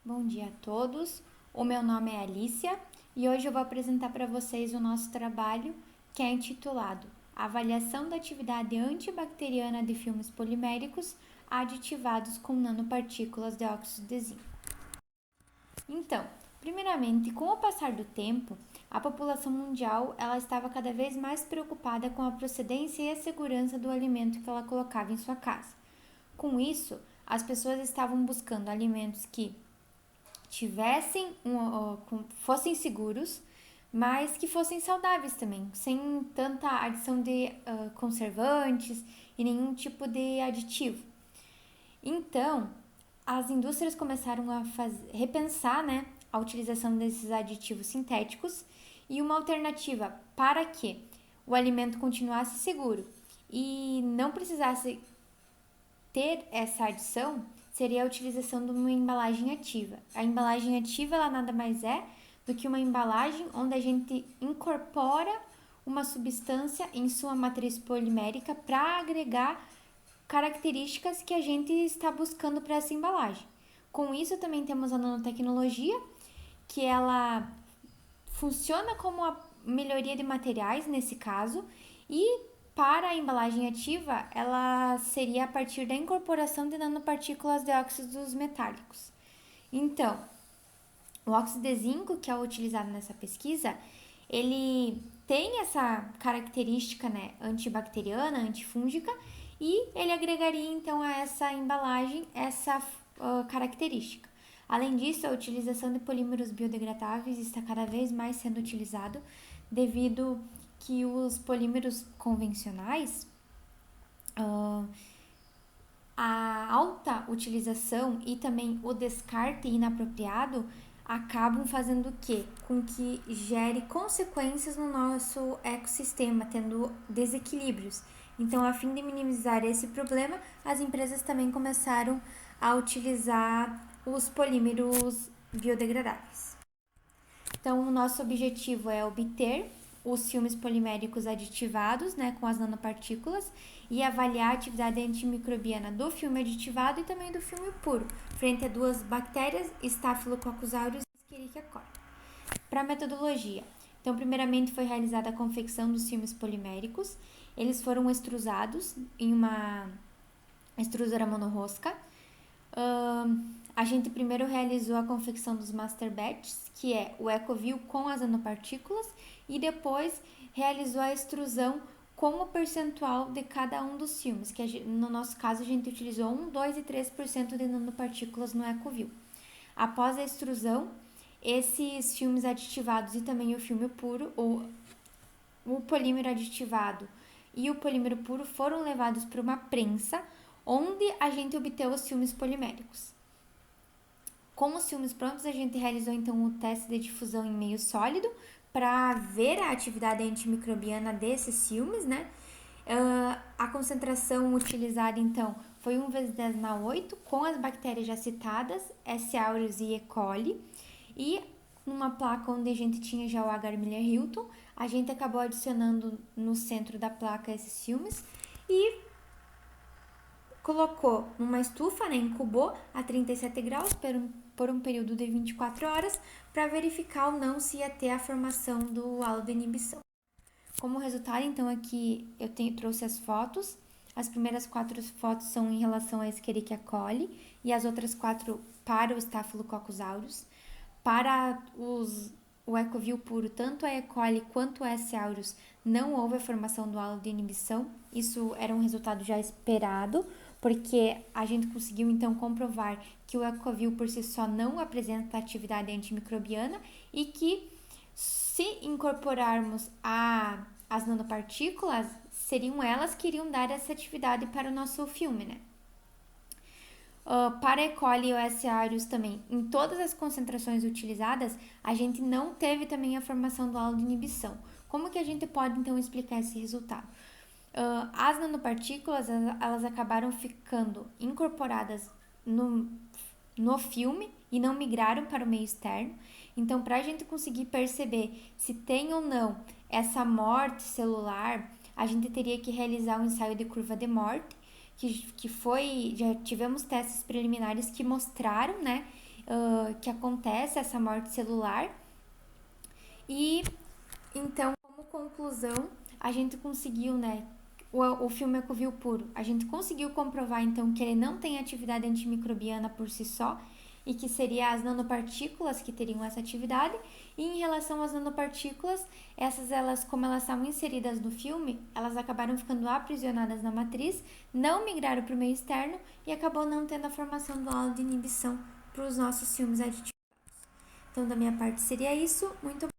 Bom dia a todos. O meu nome é Alicia e hoje eu vou apresentar para vocês o nosso trabalho que é intitulado Avaliação da atividade antibacteriana de filmes poliméricos aditivados com nanopartículas de óxido de zinco. Então, primeiramente, com o passar do tempo, a população mundial ela estava cada vez mais preocupada com a procedência e a segurança do alimento que ela colocava em sua casa. Com isso, as pessoas estavam buscando alimentos que fossem seguros, mas que fossem saudáveis também, sem tanta adição de conservantes e nenhum tipo de aditivo. Então, as indústrias começaram a repensar, né, a utilização desses aditivos sintéticos e uma alternativa para que o alimento continuasse seguro e não precisasse ter essa adição seria a utilização de uma embalagem ativa. A embalagem ativa ela nada mais é do que uma embalagem onde a gente incorpora uma substância em sua matriz polimérica para agregar características que a gente está buscando para essa embalagem. Com isso também temos a nanotecnologia, que ela funciona como a melhoria de materiais nesse caso, e para a embalagem ativa, ela seria a partir da incorporação de nanopartículas de óxidos metálicos. Então, o óxido de zinco, que é utilizado nessa pesquisa, ele tem essa característica, né, antibacteriana, antifúngica, e ele agregaria então a essa embalagem essa característica. Além disso, a utilização de polímeros biodegradáveis está cada vez mais sendo utilizado devido que os polímeros convencionais, a alta utilização e também o descarte inapropriado acabam fazendo o quê? Com que gere consequências no nosso ecossistema, tendo desequilíbrios. Então, a fim de minimizar esse problema, as empresas também começaram a utilizar os polímeros biodegradáveis. Então, o nosso objetivo é obter os filmes poliméricos aditivados, né, com as nanopartículas, e avaliar a atividade antimicrobiana do filme aditivado e também do filme puro, frente a duas bactérias, Staphylococcus aureus e Escherichia coli. Para a metodologia, então, primeiramente foi realizada a confecção dos filmes poliméricos, eles foram extrusados em uma extrusora monorrosca. A gente primeiro realizou a confecção dos master batches, que é o Ecoview com as nanopartículas, e depois realizou a extrusão com o percentual de cada um dos filmes, que no nosso caso a gente utilizou 1, 2 e 3% de nanopartículas no Ecoview. Após a extrusão, esses filmes aditivados e também o filme puro, o polímero aditivado e o polímero puro foram levados para uma prensa, onde a gente obteve os filmes poliméricos. Com os filmes prontos, a gente realizou então o teste de difusão em meio sólido para ver a atividade antimicrobiana desses filmes, né? A concentração utilizada então foi 1 × 10⁻⁸ com as bactérias já citadas, S. aureus e E. coli, e numa placa onde a gente tinha já o Agar Miller-Hilton, a gente acabou adicionando no centro da placa esses filmes e colocou numa estufa, né, incubou a 37 graus por um período de 24 horas para verificar ou não se ia ter a formação do halo de inibição. Como resultado, então, aqui trouxe as fotos. As primeiras 4 fotos são em relação a Escherichia coli e as outras 4 para o Staphylococcus aureus. Para o Ecoview puro, tanto a E. coli quanto o S. aureus, não houve a formação do halo de inibição. Isso era um resultado já esperado, porque a gente conseguiu então comprovar que o Ecoview por si só não apresenta atividade antimicrobiana e que se incorporarmos as nanopartículas, seriam elas que iriam dar essa atividade para o nosso filme, né? Para E. coli e o S. aureus também, em todas as concentrações utilizadas, a gente não teve também a formação do halo de inibição. Como que a gente pode então explicar esse resultado? As nanopartículas, elas acabaram ficando incorporadas no filme e não migraram para o meio externo. Então, para a gente conseguir perceber se tem ou não essa morte celular, a gente teria que realizar um ensaio de curva de morte, já tivemos testes preliminares que mostraram, né, que acontece essa morte celular. E então, como conclusão, a gente conseguiu, né? O filme Ecovil puro, a gente conseguiu comprovar então que ele não tem atividade antimicrobiana por si só e que seria as nanopartículas que teriam essa atividade. E em relação às nanopartículas, elas, como elas estavam inseridas no filme, elas acabaram ficando aprisionadas na matriz, não migraram para o meio externo e acabou não tendo a formação do halo de inibição para os nossos filmes aditivos. Então, da minha parte seria isso. Muito